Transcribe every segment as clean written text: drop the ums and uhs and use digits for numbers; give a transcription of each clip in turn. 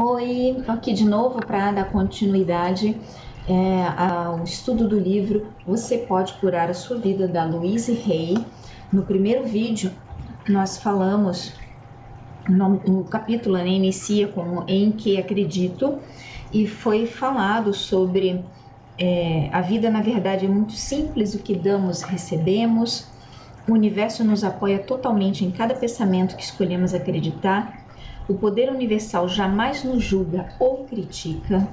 Oi, tô aqui de novo para dar continuidade ao estudo do livro Você Pode Curar a Sua Vida, da Louise Hay. No primeiro vídeo, nós falamos, o capítulo inicia com Em Que Acredito, e foi falado sobre a vida, na verdade, é muito simples, o que damos, recebemos, o universo nos apoia totalmente em cada pensamento que escolhemos acreditar. O poder universal jamais nos julga ou critica.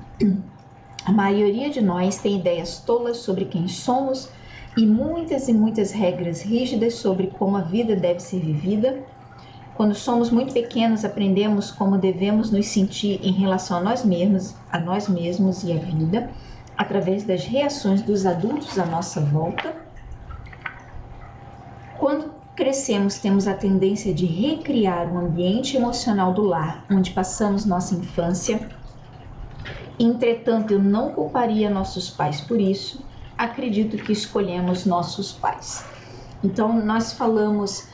A maioria de nós tem ideias tolas sobre quem somos e muitas regras rígidas sobre como a vida deve ser vivida. Quando somos muito pequenos, aprendemos como devemos nos sentir em relação a nós mesmos e à vida, através das reações dos adultos à nossa volta. Quando crescemos, temos a tendência de recriar o ambiente emocional do lar, onde passamos nossa infância. Entretanto, eu não culparia nossos pais por isso. Acredito que escolhemos nossos pais. Então, nós falamos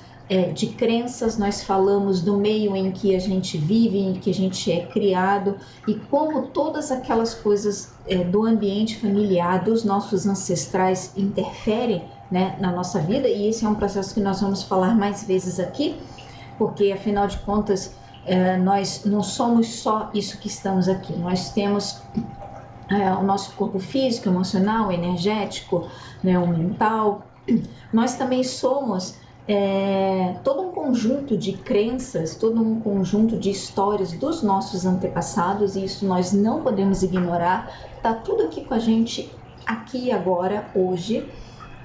de crenças, nós falamos do meio em que a gente vive, em que a gente é criado, e como todas aquelas coisas do ambiente familiar, dos nossos ancestrais, interferem, né, na nossa vida. E esse é um processo que nós vamos falar mais vezes aqui, porque afinal de contas nós não somos só isso que estamos aqui, nós temos o nosso corpo físico, emocional, energético, né, o mental. Nós também somos todo um conjunto de crenças, todo um conjunto de histórias dos nossos antepassados, e isso nós não podemos ignorar. Tá tudo aqui com a gente, aqui e agora, hoje.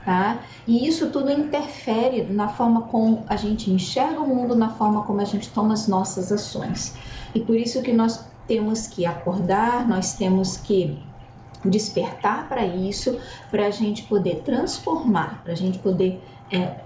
Tá? E isso tudo interfere na forma como a gente enxerga o mundo, na forma como a gente toma as nossas ações. E por isso que nós temos que acordar, nós temos que despertar para isso, para a gente poder transformar, para a gente poder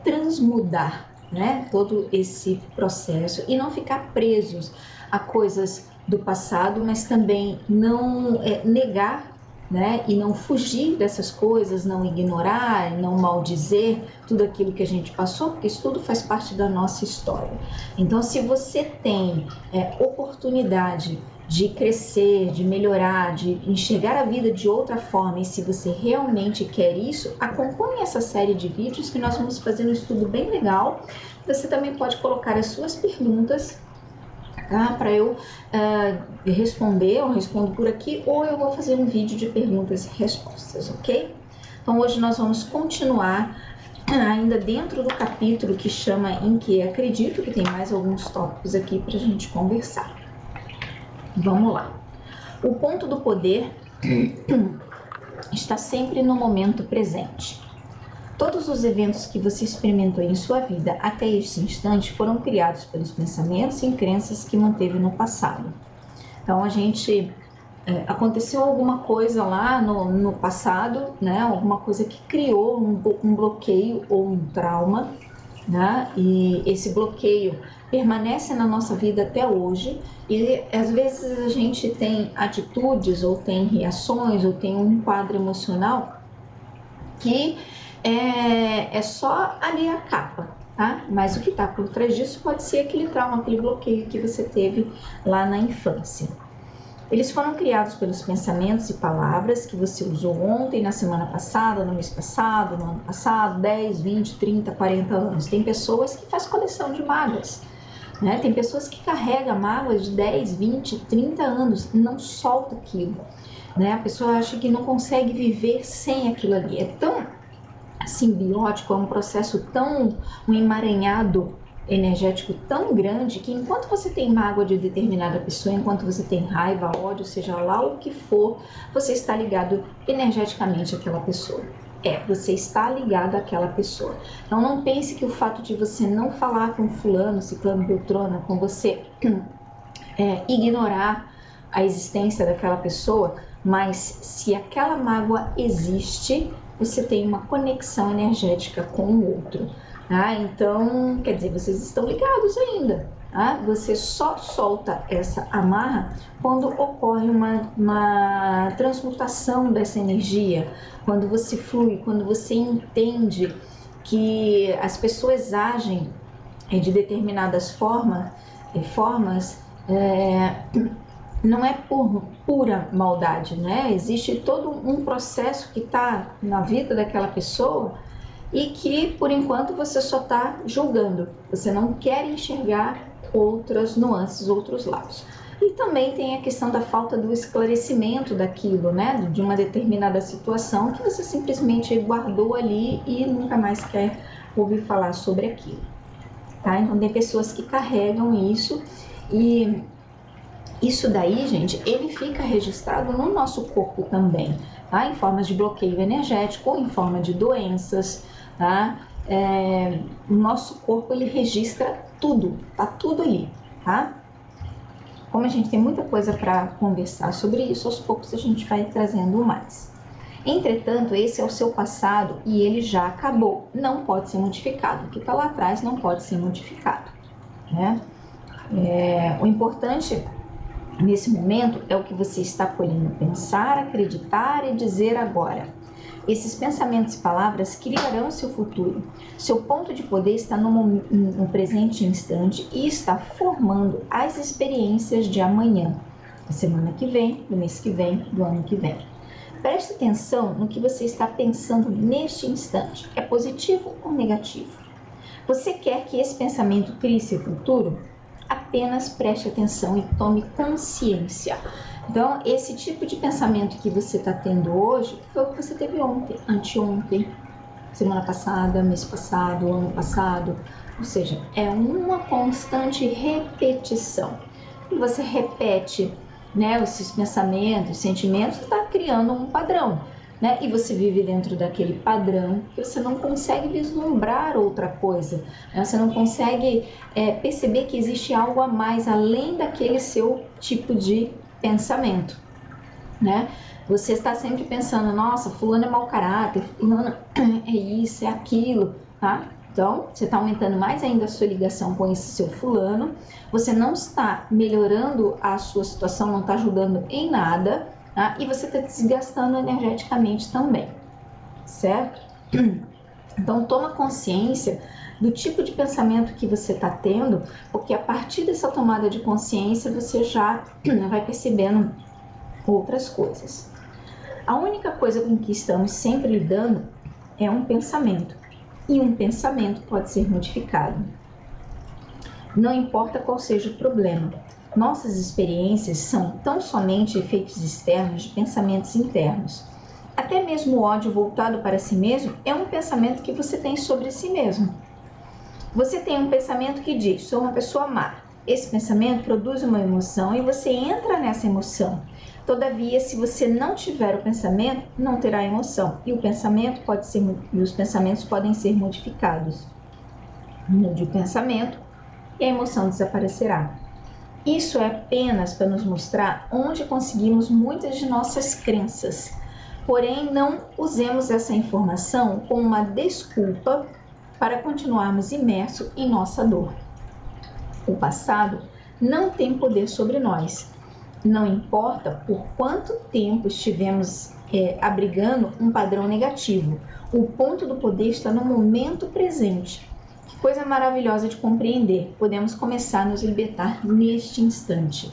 transmudar, né, todo esse processo e não ficar presos a coisas do passado, mas também não negar, né, e não fugir dessas coisas, não ignorar, não maldizer tudo aquilo que a gente passou, porque isso tudo faz parte da nossa história. Então, se você tem oportunidade de crescer, de melhorar, de enxergar a vida de outra forma, e se você realmente quer isso, acompanhe essa série de vídeos que nós vamos fazer um estudo bem legal. Você também pode colocar as suas perguntas, para eu responder. Eu respondo por aqui, ou eu vou fazer um vídeo de perguntas e respostas, ok? Então hoje nós vamos continuar ainda dentro do capítulo que chama Em Que Acredito, que tem mais alguns tópicos aqui para a gente conversar. Vamos lá. O ponto do poder está sempre no momento presente. Todos os eventos que você experimentou em sua vida até este instante foram criados pelos pensamentos e crenças que manteve no passado. Então, aconteceu alguma coisa lá no passado, né? Alguma coisa que criou um bloqueio ou um trauma, né? E esse bloqueio permanece na nossa vida até hoje, e às vezes a gente tem atitudes, ou tem reações, ou tem um quadro emocional que é só ali a capa, tá? Mas o que está por trás disso pode ser aquele trauma, aquele bloqueio que você teve lá na infância. Eles foram criados pelos pensamentos e palavras que você usou ontem, na semana passada, no mês passado, no ano passado, 10, 20, 30, 40 anos. Tem pessoas que fazem coleção de mágoas, né? Tem pessoas que carregam mágoas de 10, 20, 30 anos, não solta aquilo, né? A pessoa acha que não consegue viver sem aquilo ali. É tão simbiótico, é um processo um emaranhado energético tão grande, que enquanto você tem mágoa de determinada pessoa, enquanto você tem raiva, ódio, seja lá o que for, você está ligado energeticamente àquela pessoa. Você está ligado àquela pessoa. Então não pense que o fato de você não falar com fulano, ciclano, beltrano, com você ignorar a existência daquela pessoa, mas se aquela mágoa existe, você tem uma conexão energética com o outro. Então, quer dizer, vocês estão ligados ainda. Você só solta essa amarra quando ocorre uma transmutação dessa energia, quando você flui, quando você entende que as pessoas agem de determinadas formas não é por pura maldade, né? Existe todo um processo que está na vida daquela pessoa e que, por enquanto, você só está julgando. Você não quer enxergar outras nuances, outros lados. E também tem a questão da falta do esclarecimento daquilo, né? De uma determinada situação que você simplesmente guardou ali e nunca mais quer ouvir falar sobre aquilo, tá? Então tem pessoas que carregam isso e isso daí, gente, ele fica registrado no nosso corpo também, tá? Em formas de bloqueio energético ou em forma de doenças, tá? O nosso corpo, ele registra tudo, tá tudo ali, tá? Como a gente tem muita coisa para conversar sobre isso, aos poucos a gente vai trazendo mais. Entretanto, esse é o seu passado e ele já acabou, não pode ser modificado. O que está lá atrás não pode ser modificado, né? O importante nesse momento é o que você está podendo pensar, acreditar e dizer agora. Esses pensamentos e palavras criarão seu futuro. Seu ponto de poder está no presente instante e está formando as experiências de amanhã, da semana que vem, do mês que vem, do ano que vem. Preste atenção no que você está pensando neste instante. É positivo ou negativo? Você quer que esse pensamento crie seu futuro? Apenas preste atenção e tome consciência. Então, esse tipo de pensamento que você está tendo hoje foi o que você teve ontem, anteontem, semana passada, mês passado, ano passado. Ou seja, é uma constante repetição. E você repete, né, esses pensamentos, sentimentos, está criando um padrão, né? E você vive dentro daquele padrão que você não consegue vislumbrar outra coisa, né? Você não consegue perceber que existe algo a mais além daquele seu tipo de pensamento, né? Você está sempre pensando, nossa, fulano é mau caráter, fulano é isso, é aquilo, tá? Então, você está aumentando mais ainda a sua ligação com esse seu fulano, você não está melhorando a sua situação, não está ajudando em nada, tá? E você está desgastando energeticamente também, certo? Então, toma consciência do tipo de pensamento que você está tendo, porque a partir dessa tomada de consciência você já vai percebendo outras coisas. A única coisa com que estamos sempre lidando é um pensamento, e um pensamento pode ser modificado. Não importa qual seja o problema, nossas experiências são tão somente efeitos externos de pensamentos internos. Até mesmo o ódio voltado para si mesmo é um pensamento que você tem sobre si mesmo. Você tem um pensamento que diz, sou uma pessoa má. Esse pensamento produz uma emoção e você entra nessa emoção. Todavia, se você não tiver o pensamento, não terá emoção. E os pensamentos podem ser modificados. Mude o pensamento e a emoção desaparecerá. Isso é apenas para nos mostrar onde conseguimos muitas de nossas crenças. Porém, não usemos essa informação como uma desculpa para continuarmos imersos em nossa dor. O passado não tem poder sobre nós. Não importa por quanto tempo estivemos abrigando um padrão negativo. O ponto do poder está no momento presente. Que coisa maravilhosa de compreender. Podemos começar a nos libertar neste instante.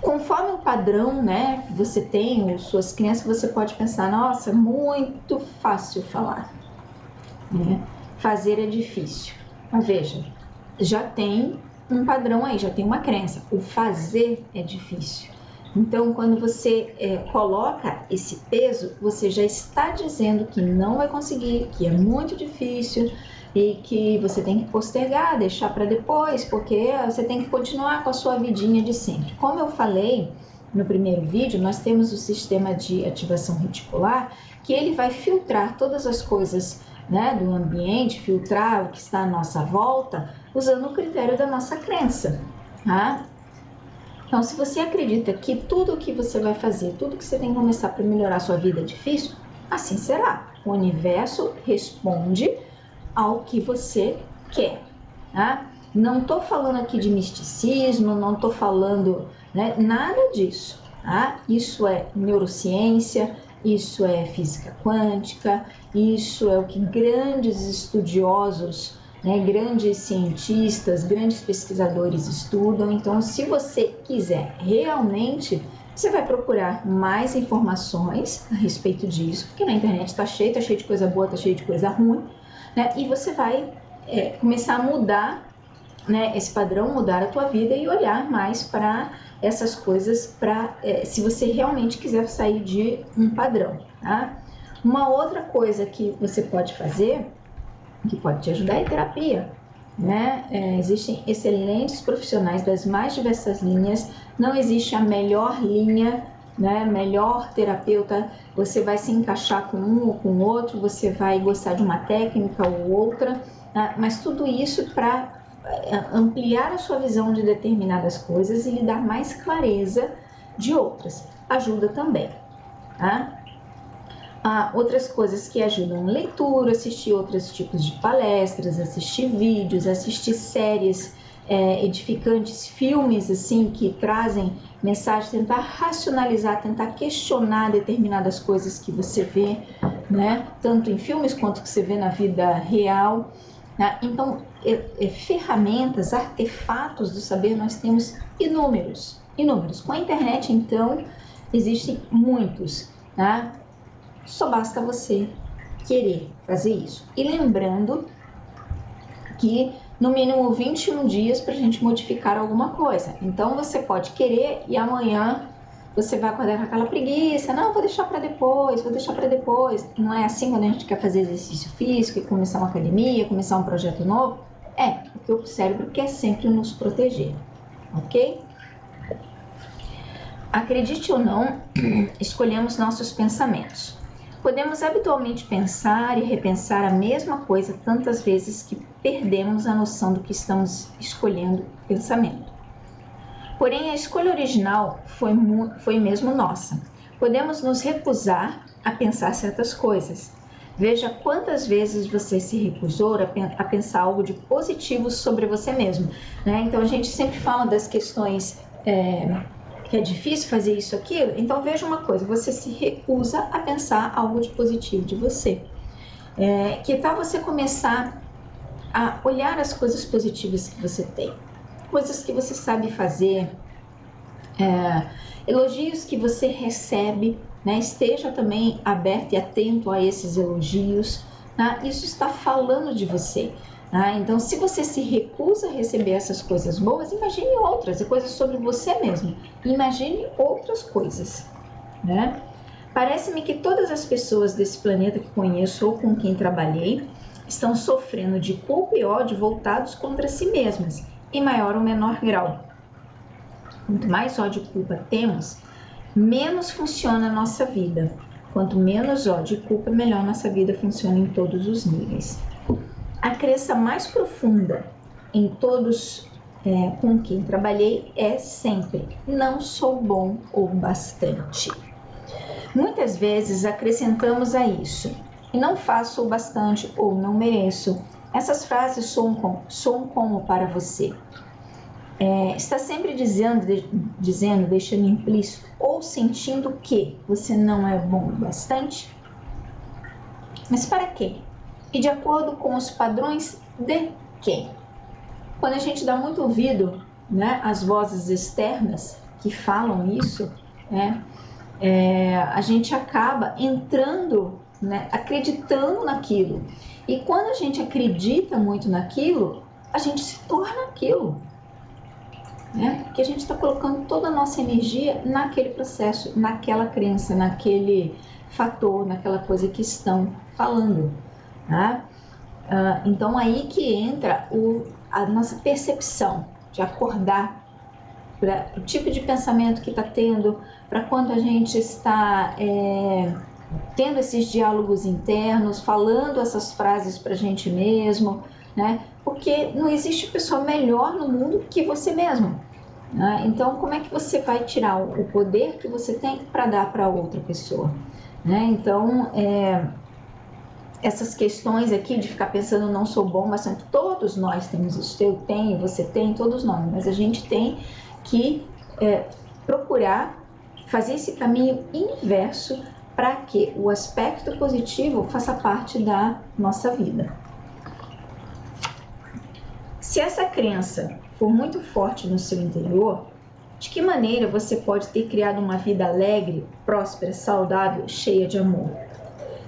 Conforme o padrão, né, que você tem, ou suas crenças, você pode pensar, nossa, muito fácil falar, né? Fazer é difícil. Mas veja, já tem um padrão aí, já tem uma crença. O fazer é difícil. Então, quando você coloca esse peso, você já está dizendo que não vai conseguir, que é muito difícil e que você tem que postergar, deixar para depois, porque você tem que continuar com a sua vidinha de sempre. Como eu falei no primeiro vídeo, nós temos o sistema de ativação reticular, que ele vai filtrar todas as coisas, né, do ambiente, filtrar o que está à nossa volta, usando o critério da nossa crença, tá? Então, se você acredita que tudo o que você vai fazer, tudo que você tem que começar para melhorar a sua vida é difícil, assim será. O universo responde ao que você quer, tá? Não estou falando aqui de misticismo, não estou falando, né, nada disso, tá? Isso é neurociência, isso é física quântica, isso é o que grandes estudiosos né? Grandes cientistas, grandes pesquisadores estudam. Então, se você quiser realmente, você vai procurar mais informações a respeito disso, porque na internet tá cheio de coisa boa, tá cheio de coisa ruim, né? E você vai começar a mudar, né, esse padrão, mudar a tua vida e olhar mais para essas coisas, se você realmente quiser sair de um padrão, tá? Uma outra coisa que você pode fazer, que pode te ajudar, é terapia, né? Existem excelentes profissionais das mais diversas linhas, não existe a melhor linha, né? Melhor terapeuta, você vai se encaixar com um ou com o outro, você vai gostar de uma técnica ou outra, né? Mas tudo isso para ampliar a sua visão de determinadas coisas e lhe dar mais clareza de outras. Ajuda também, tá? Outras coisas que ajudam: leitura, assistir outros tipos de palestras, assistir vídeos, assistir séries edificantes, filmes assim que trazem mensagens, tentar racionalizar, tentar questionar determinadas coisas que você vê, né? Tanto em filmes quanto que você vê na vida real. Então, ferramentas, artefatos do saber nós temos inúmeros. Com a internet, então, existem muitos, tá? Só basta você querer fazer isso. E lembrando que no mínimo 21 dias para a gente modificar alguma coisa. Então, você pode querer e amanhã você vai acordar com aquela preguiça, não, vou deixar para depois. Não é assim quando a gente quer fazer exercício físico e começar uma academia, começar um projeto novo? Porque o cérebro quer sempre nos proteger, ok? Acredite ou não, escolhemos nossos pensamentos. Podemos habitualmente pensar e repensar a mesma coisa tantas vezes que perdemos a noção do que estamos escolhendo o pensamento. Porém, a escolha original foi mesmo nossa. Podemos nos recusar a pensar certas coisas. Veja quantas vezes você se recusou a pensar algo de positivo sobre você mesmo, né? Então, a gente sempre fala das questões que é difícil fazer isso, aquilo. Então, veja uma coisa, você se recusa a pensar algo de positivo de você. Que tal você começar a olhar as coisas positivas que você tem? Coisas que você sabe fazer, elogios que você recebe, né? Esteja também aberto e atento a esses elogios, né? Isso está falando de você. Então, se você se recusa a receber essas coisas boas, imagine outras, coisas sobre você mesmo. Imagine outras coisas, né? Parece-me que todas as pessoas desse planeta que conheço ou com quem trabalhei estão sofrendo de culpa e ódio voltados contra si mesmas, em maior ou menor grau. Quanto mais ódio e culpa temos, menos funciona a nossa vida. Quanto menos ódio e culpa, melhor nossa vida funciona em todos os níveis. A crença mais profunda em todos com quem trabalhei é sempre: não sou bom o bastante. Muitas vezes acrescentamos a isso: e não faço o bastante ou não mereço. Essas frases soam como para você? Está sempre dizendo, deixando implícito ou sentindo que você não é bom o bastante? Mas para quê? E de acordo com os padrões de quem? Quando a gente dá muito ouvido, né, às vozes externas que falam isso, né, a gente acaba entrando, né, acreditando naquilo. E quando a gente acredita muito naquilo, a gente se torna aquilo. Né? Porque a gente está colocando toda a nossa energia naquele processo, naquela crença, naquele fator, naquela coisa que estão falando. Tá? Então aí que entra a nossa percepção de acordar para o tipo de pensamento que está tendo, para quando a gente está tendo esses diálogos internos, falando essas frases para a gente mesmo, né? Porque não existe pessoa melhor no mundo que você mesmo. Né? Então, como é que você vai tirar o poder que você tem para dar para outra pessoa? Né? Então, essas questões aqui de ficar pensando não sou bom, mas todos nós temos isso. Eu tenho, você tem, todos nós. Mas a gente tem que procurar fazer esse caminho inverso para que o aspecto positivo faça parte da nossa vida. Se essa crença for muito forte no seu interior, de que maneira você pode ter criado uma vida alegre, próspera, saudável, cheia de amor?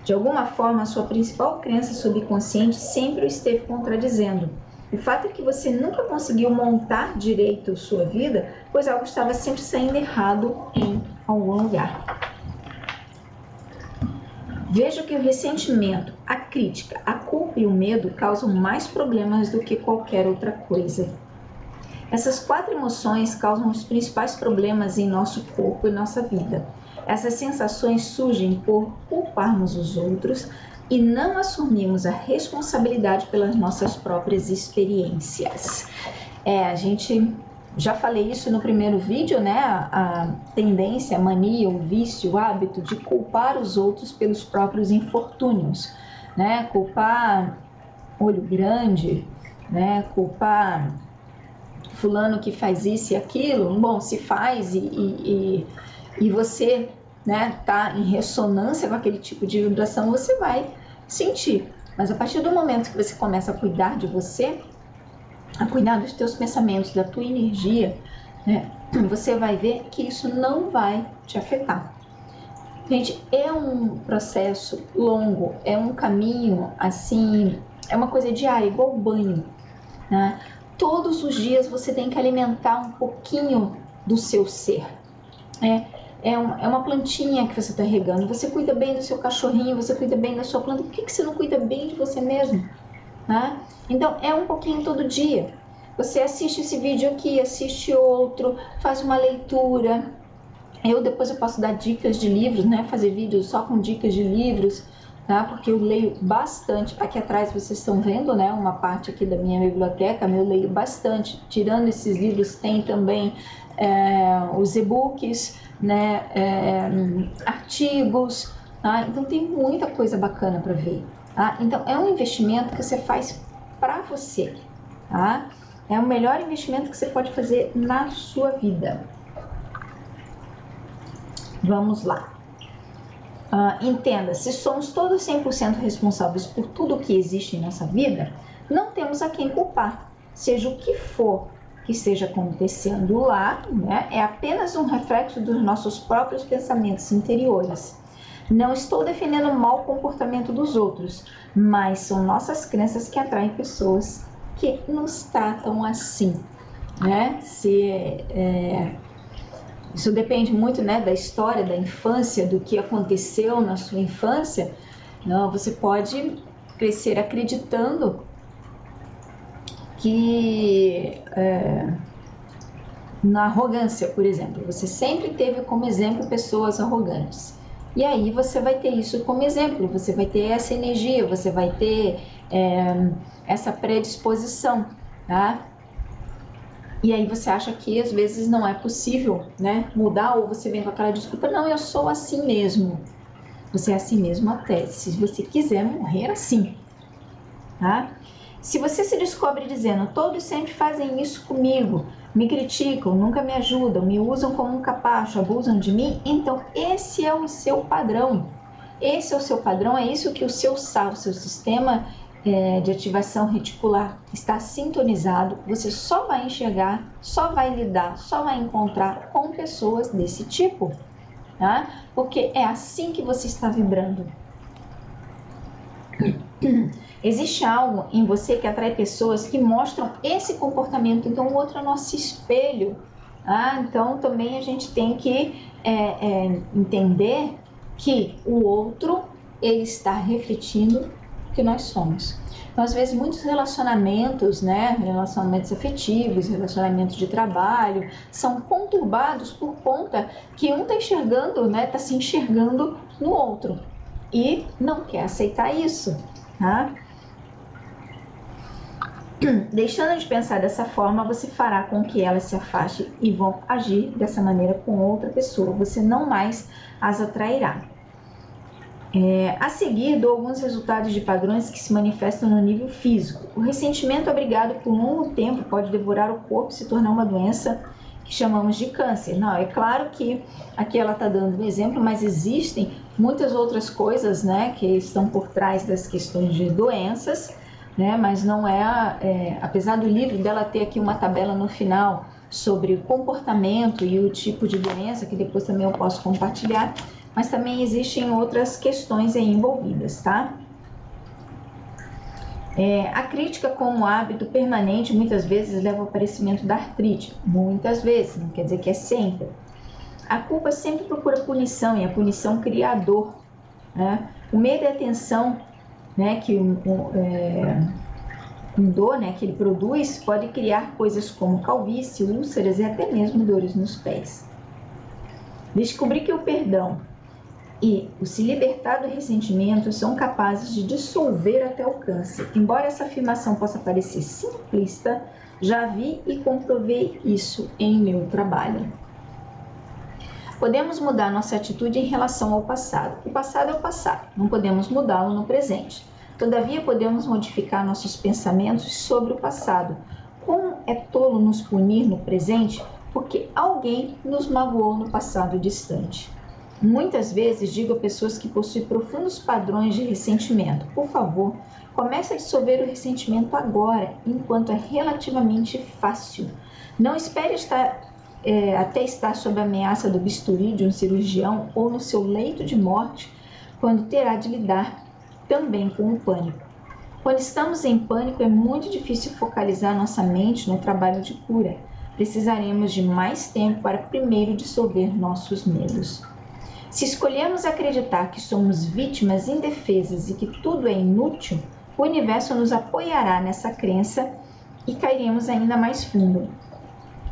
De alguma forma, a sua principal crença subconsciente sempre o esteve contradizendo. O fato é que você nunca conseguiu montar direito sua vida, pois algo estava sempre saindo errado em algum lugar. Veja que o ressentimento, a crítica, a culpa e o medo causam mais problemas do que qualquer outra coisa. Essas 4 emoções causam os principais problemas em nosso corpo e nossa vida. Essas sensações surgem por culparmos os outros e não assumirmos a responsabilidade pelas nossas próprias experiências. A gente já falei isso no primeiro vídeo, né? A tendência, a mania, o vício, o hábito de culpar os outros pelos próprios infortúnios, né? Culpar olho grande, né? Culpar fulano que faz isso e aquilo. Bom, se faz e você, né, tá em ressonância com aquele tipo de vibração, você vai sentir. Mas a partir do momento que você começa a cuidar de você, a cuidar dos teus pensamentos, da tua energia, né, você vai ver que isso não vai te afetar. Gente, é um processo longo, é um caminho, assim, é uma coisa diária, igual banho, né? Todos os dias você tem que alimentar um pouquinho do seu ser. É uma plantinha que você está regando. Você cuida bem do seu cachorrinho, você cuida bem da sua planta. Por que você não cuida bem de você mesmo? Né? Então, é um pouquinho todo dia. Você assiste esse vídeo aqui, assiste outro, faz uma leitura. Depois eu posso dar dicas de livros, né? Fazer vídeos só com dicas de livros, tá? Porque eu leio bastante. Aqui atrás vocês estão vendo, né? Uma parte aqui da minha biblioteca, eu leio bastante. Tirando esses livros, tem também os e-books, né? Artigos, tá? Então tem muita coisa bacana para ver, tá? Então é um investimento que você faz para você, tá? É o melhor investimento que você pode fazer na sua vida. Vamos lá. Entenda, se somos todos 100% responsáveis por tudo que existe em nossa vida, não temos a quem culpar. Seja o que for que esteja acontecendo lá, né, é apenas um reflexo dos nossos próprios pensamentos interiores. Não estou defendendo o mau comportamento dos outros, mas são nossas crenças que atraem pessoas que nos tratam assim, né? Isso depende muito, né, da história, da infância, do que aconteceu na sua infância. Não, você pode crescer acreditando que na arrogância, por exemplo, você sempre teve como exemplo pessoas arrogantes. E aí você vai ter isso como exemplo, você vai ter essa energia, você vai ter essa predisposição, tá? E aí você acha que às vezes não é possível, né, mudar, ou você vem com aquela desculpa, não, eu sou assim mesmo. Você é assim mesmo até se você quiser morrer assim, tá? Se você se descobre dizendo, todos sempre fazem isso comigo, me criticam, nunca me ajudam, me usam como um capacho, abusam de mim, então esse é o seu padrão. Esse é o seu padrão, é isso que o seu SAR, o seu sistema de ativação reticular está sintonizado. Você só vai enxergar, só vai lidar, só vai encontrar com pessoas desse tipo, tá? Porque é assim que você está vibrando. Existe algo em você que atrai pessoas que mostram esse comportamento, então o outro é nosso espelho, tá? Então também a gente tem que entender que o outro, ele está refletindo o que nós somos. Então, às vezes, muitos relacionamentos, né, relacionamentos afetivos, relacionamentos de trabalho, são conturbados por conta que um está enxergando, né, está se enxergando no outro e não quer aceitar isso, tá? Deixando de pensar dessa forma, você fará com que elas se afastem e vão agir dessa maneira com outra pessoa. Você não mais as atrairá. A seguir, dou alguns resultados de padrões que se manifestam no nível físico. O ressentimento abrigado por um longo tempo pode devorar o corpo e se tornar uma doença que chamamos de câncer. Não, é claro que aqui ela está dando um exemplo, mas existem muitas outras coisas, né, que estão por trás das questões de doenças, né? Mas não apesar do livro dela ter aqui uma tabela no final sobre o comportamento e o tipo de doença, que depois também eu posso compartilhar, mas também existem outras questões aí envolvidas, tá? A crítica como hábito permanente muitas vezes leva ao aparecimento da artrite, muitas vezes, não quer dizer que é sempre. A culpa sempre procura punição e a punição cria a dor, né? O medo e a tensão, né, dor, né, que ele produz pode criar coisas como calvície, úlceras e até mesmo dores nos pés. Descobrir que o perdão e o se libertar do ressentimento são capazes de dissolver até o câncer. Embora essa afirmação possa parecer simplista, já vi e comprovei isso em meu trabalho. Podemos mudar nossa atitude em relação ao passado. O passado é o passado, não podemos mudá-lo no presente. Todavia, podemos modificar nossos pensamentos sobre o passado. Como é tolo nos punir no presente porque alguém nos magoou no passado distante. Muitas vezes digo a pessoas que possuem profundos padrões de ressentimento: por favor, comece a dissolver o ressentimento agora, enquanto é relativamente fácil. Não espere até estar sob a ameaça do bisturi de um cirurgião ou no seu leito de morte, quando terá de lidar também com o pânico. Quando estamos em pânico, é muito difícil focalizar nossa mente no trabalho de cura. Precisaremos de mais tempo para primeiro dissolver nossos medos. Se escolhermos acreditar que somos vítimas indefesas e que tudo é inútil, o universo nos apoiará nessa crença e cairemos ainda mais fundo.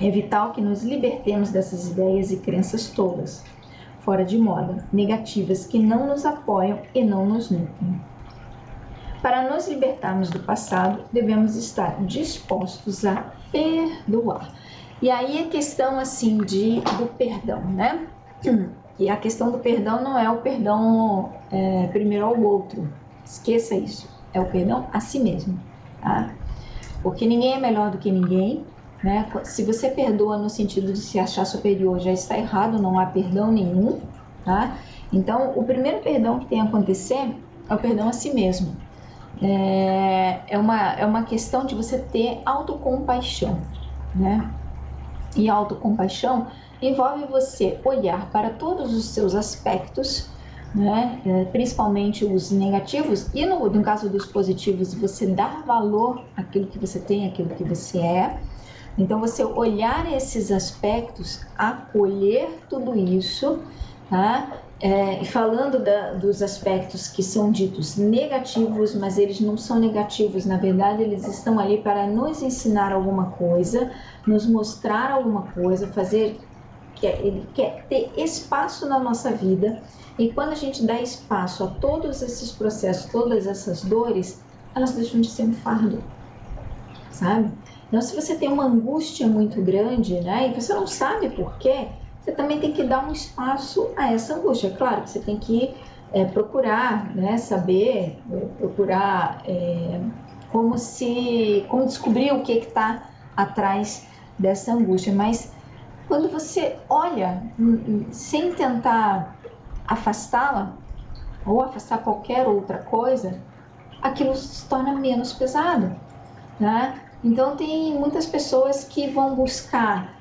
É vital que nos libertemos dessas ideias e crenças tolas, fora de moda, negativas, que não nos apoiam e não nos nutrem. Para nos libertarmos do passado, devemos estar dispostos a perdoar. E aí a questão assim do perdão, né? E a questão do perdão não é o perdão primeiro ao outro. Esqueça isso. É o perdão a si mesmo, tá? Porque ninguém é melhor do que ninguém, né? Se você perdoa no sentido de se achar superior, já está errado, não há perdão nenhum, tá? Então, o primeiro perdão que tem a acontecer é o perdão a si mesmo. É uma questão de você ter autocompaixão, né? E autocompaixão envolve você olhar para todos os seus aspectos, né? Principalmente os negativos, e no caso dos positivos, você dar valor àquilo que você tem, àquilo que você é. Então, você olhar esses aspectos, acolher tudo isso, tá? Falando dos aspectos que são ditos negativos, mas eles não são negativos, na verdade eles estão ali para nos ensinar alguma coisa, nos mostrar alguma coisa, ele quer ter espaço na nossa vida, e quando a gente dá espaço a todos esses processos, todas essas dores, elas deixam de ser um fardo, sabe? Então, se você tem uma angústia muito grande, né, e você não sabe por quê, você também tem que dar um espaço a essa angústia. Claro que você tem que procurar, né, saber, procurar como descobrir o que está atrás dessa angústia. Mas quando você olha sem tentar afastá-la ou afastar qualquer outra coisa, aquilo se torna menos pesado, né? Então, tem muitas pessoas que vão buscar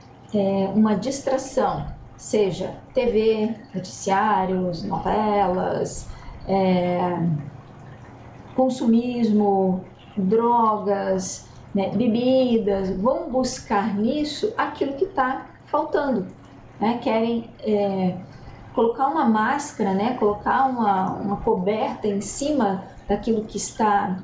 uma distração, seja TV, noticiários, novelas, consumismo, drogas, né, bebidas, vão buscar nisso aquilo que está faltando, né? Querem colocar uma máscara, né? Colocar uma coberta em cima daquilo que está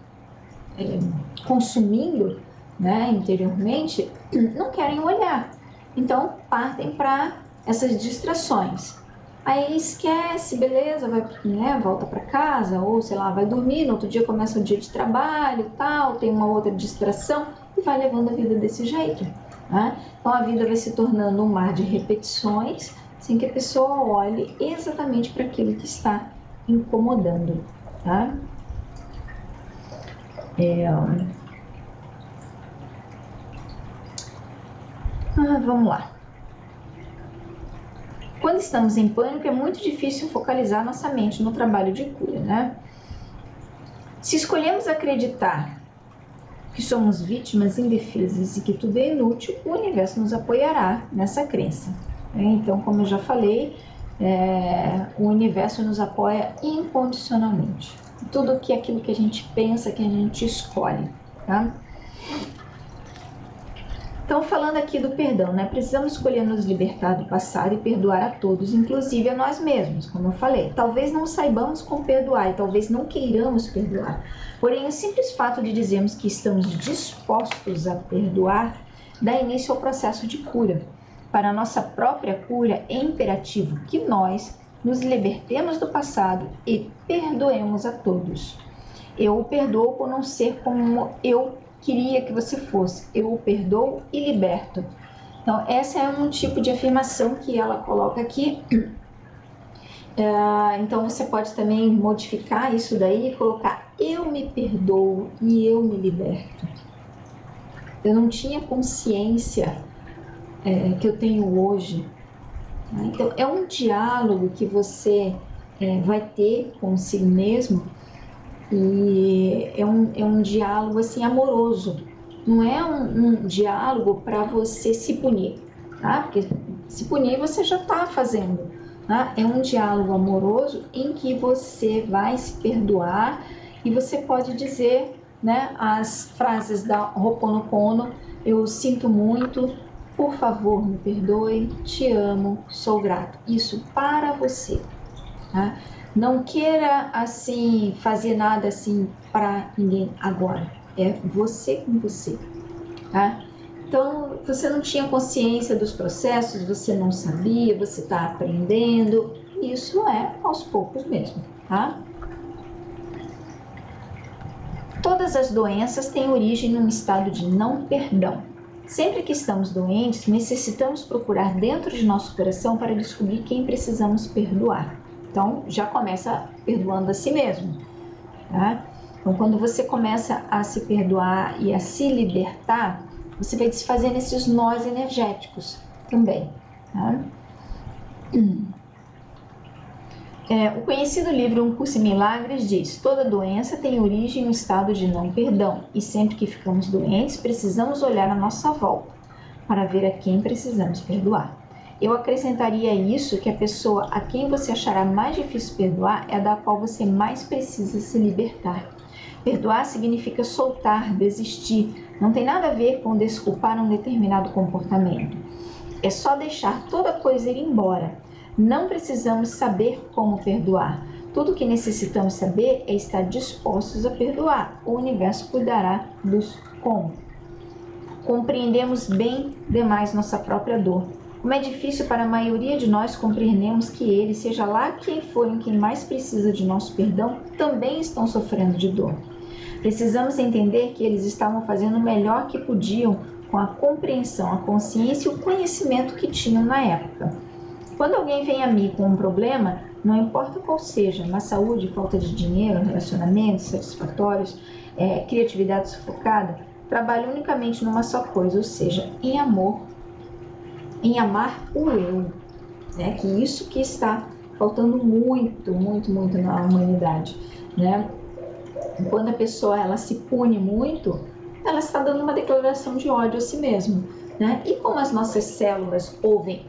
consumindo, né, interiormente, não querem olhar. Então, partem para essas distrações. Aí esquece, beleza, volta para casa, ou sei lá, vai dormir, no outro dia começa o dia de trabalho, tal, tem uma outra distração, e vai levando a vida desse jeito, né? Então, a vida vai se tornando um mar de repetições, sem que a pessoa olhe exatamente para aquilo que está incomodando, tá? Vamos lá. Quando estamos em pânico, é muito difícil focalizar nossa mente no trabalho de cura, né? Se escolhemos acreditar que somos vítimas indefesas e que tudo é inútil, o universo nos apoiará nessa crença. Então, como eu já falei, o universo nos apoia incondicionalmente. Tudo que é aquilo que a gente pensa, que a gente escolhe, tá? Então, falando aqui do perdão, né? Precisamos escolher nos libertar do passado e perdoar a todos, inclusive a nós mesmos, como eu falei. Talvez não saibamos como perdoar e talvez não queiramos perdoar. Porém, o simples fato de dizermos que estamos dispostos a perdoar dá início ao processo de cura. Para a nossa própria cura, é imperativo que nós nos libertemos do passado e perdoemos a todos. Eu o perdoo por não ser como eu queria que você fosse. Eu o perdoo e liberto. Então, essa é um tipo de afirmação que ela coloca aqui. Então, você pode também modificar isso daí e colocar: eu me perdoo e eu me liberto. Eu não tinha consciência que eu tenho hoje. Então, é um diálogo que você vai ter consigo mesmo. E é um diálogo assim amoroso, não é um diálogo para você se punir, tá? Porque se punir você já está fazendo, tá? É um diálogo amoroso em que você vai se perdoar e você pode dizer, né, as frases da Ho'oponopono: eu sinto muito, por favor me perdoe, te amo, sou grato. Isso para você, tá? Não queira assim fazer nada assim para ninguém agora. É você com você, tá? Então, você não tinha consciência dos processos, você não sabia, você está aprendendo. Isso é aos poucos mesmo, tá? Todas as doenças têm origem num estado de não perdão. Sempre que estamos doentes, necessitamos procurar dentro de nosso coração para descobrir quem precisamos perdoar. Então, já começa perdoando a si mesmo, tá? Então, quando você começa a se perdoar e a se libertar, você vai desfazendo esses nós energéticos também, tá? O conhecido livro Um Curso em Milagres diz: toda doença tem origem no estado de não perdão, e sempre que ficamos doentes, precisamos olhar à nossa volta para ver a quem precisamos perdoar. Eu acrescentaria isso, que a pessoa a quem você achará mais difícil perdoar é a da qual você mais precisa se libertar. Perdoar significa soltar, desistir. Não tem nada a ver com desculpar um determinado comportamento. É só deixar toda coisa ir embora. Não precisamos saber como perdoar. Tudo o que necessitamos saber é estar dispostos a perdoar. O universo cuidará dos como. Compreendemos bem demais nossa própria dor. Como é difícil para a maioria de nós compreendermos que eles, seja lá quem forem quem mais precisa de nosso perdão, também estão sofrendo de dor. Precisamos entender que eles estavam fazendo o melhor que podiam com a compreensão, a consciência e o conhecimento que tinham na época. Quando alguém vem a mim com um problema, não importa qual seja, má saúde, falta de dinheiro, relacionamentos satisfatórios, criatividade sufocada, trabalho unicamente numa só coisa, ou seja, em amor, em amar o eu, né? Que isso que está faltando muito na humanidade, né? Quando a pessoa ela se pune muito, ela está dando uma declaração de ódio a si mesma, né? E como as nossas células ouvem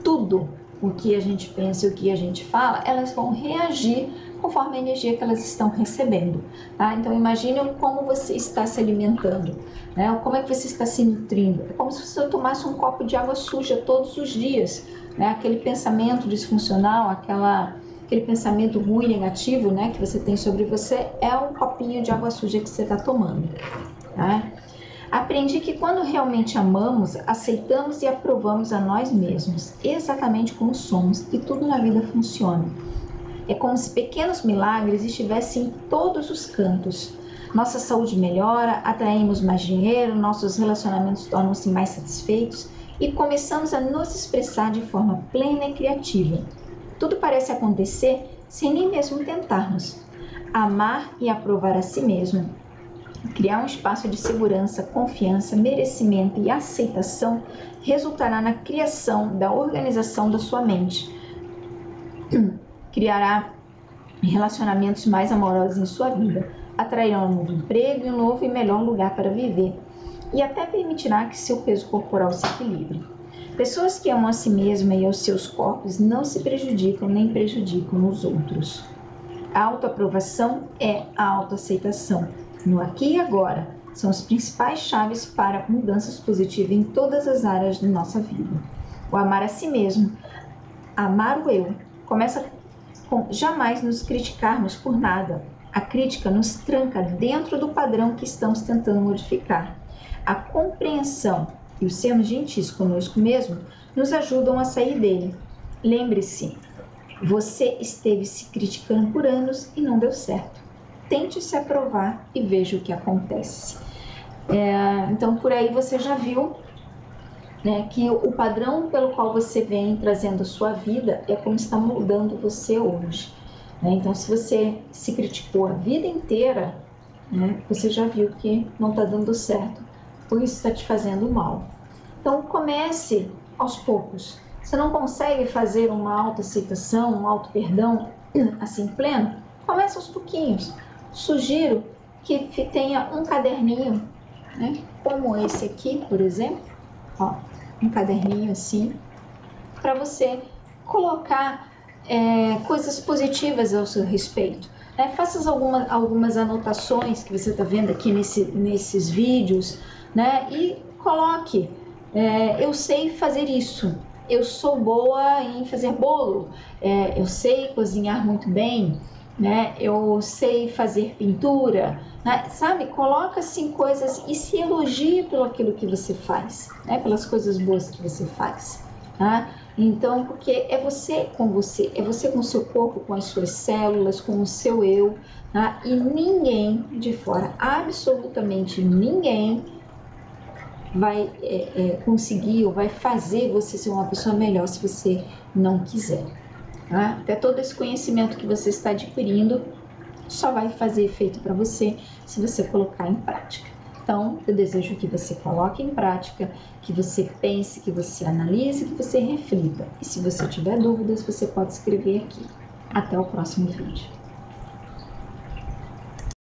tudo o que a gente pensa e o que a gente fala, elas vão reagir conforme a energia que elas estão recebendo, tá? Então imagine como você está se alimentando, né? Como é que você está se nutrindo. É como se você tomasse um copo de água suja todos os dias, né? Aquele pensamento disfuncional, aquele pensamento ruim, negativo, né, que você tem sobre você, é um copinho de água suja que você está tomando, tá? Aprendi que quando realmente amamos, aceitamos e aprovamos a nós mesmos, exatamente como somos, e tudo na vida funciona. É como se pequenos milagres estivessem em todos os cantos. Nossa saúde melhora, atraímos mais dinheiro, nossos relacionamentos tornam-se mais satisfeitos e começamos a nos expressar de forma plena e criativa. Tudo parece acontecer sem nem mesmo tentarmos. Amar e aprovar a si mesmo, criar um espaço de segurança, confiança, merecimento e aceitação resultará na criação da organização da sua mente. Criará relacionamentos mais amorosos em sua vida. atrairá um novo emprego e um novo e melhor lugar para viver, e até permitirá que seu peso corporal se equilibre. Pessoas que amam a si mesmas e aos seus corpos não se prejudicam nem prejudicam os outros. A autoaprovação é a autoaceitação. No aqui e agora, são as principais chaves para mudanças positivas em todas as áreas da nossa vida. O amar a si mesmo, amar o eu, começa com jamais nos criticarmos por nada. A crítica nos tranca dentro do padrão que estamos tentando modificar. A compreensão e o sermos gentis conosco mesmo nos ajudam a sair dele. Lembre-se, você esteve se criticando por anos e não deu certo. Tente se aprovar e veja o que acontece. Então, por aí você já viu, né, que o padrão pelo qual você vem trazendo a sua vida é como está moldando você hoje. Então, se você se criticou a vida inteira, né, você já viu que não está dando certo, por isso está te fazendo mal. Então, comece aos poucos. Você não consegue fazer uma autoaceitação, um auto-perdão assim pleno? Comece aos pouquinhos. Sugiro que tenha um caderninho, né, como esse aqui, por exemplo, ó, um caderninho assim, para você colocar coisas positivas ao seu respeito. Faça algumas anotações que você está vendo aqui nesses vídeos, né, e coloque, eu sei fazer isso, eu sou boa em fazer bolo, eu sei cozinhar muito bem, né, eu sei fazer pintura, né, sabe? Coloca assim coisas e se elogie pelo aquilo que você faz, né, pelas coisas boas que você faz, tá? Então, porque é você com o seu corpo, com as suas células, com o seu eu, tá? E ninguém de fora, absolutamente ninguém, vai conseguir ou vai fazer você ser uma pessoa melhor se você não quiser. Tá? Até todo esse conhecimento que você está adquirindo só vai fazer efeito para você se você colocar em prática. Então, eu desejo que você coloque em prática, que você pense, que você analise, que você reflita. E se você tiver dúvidas, você pode escrever aqui. Até o próximo vídeo.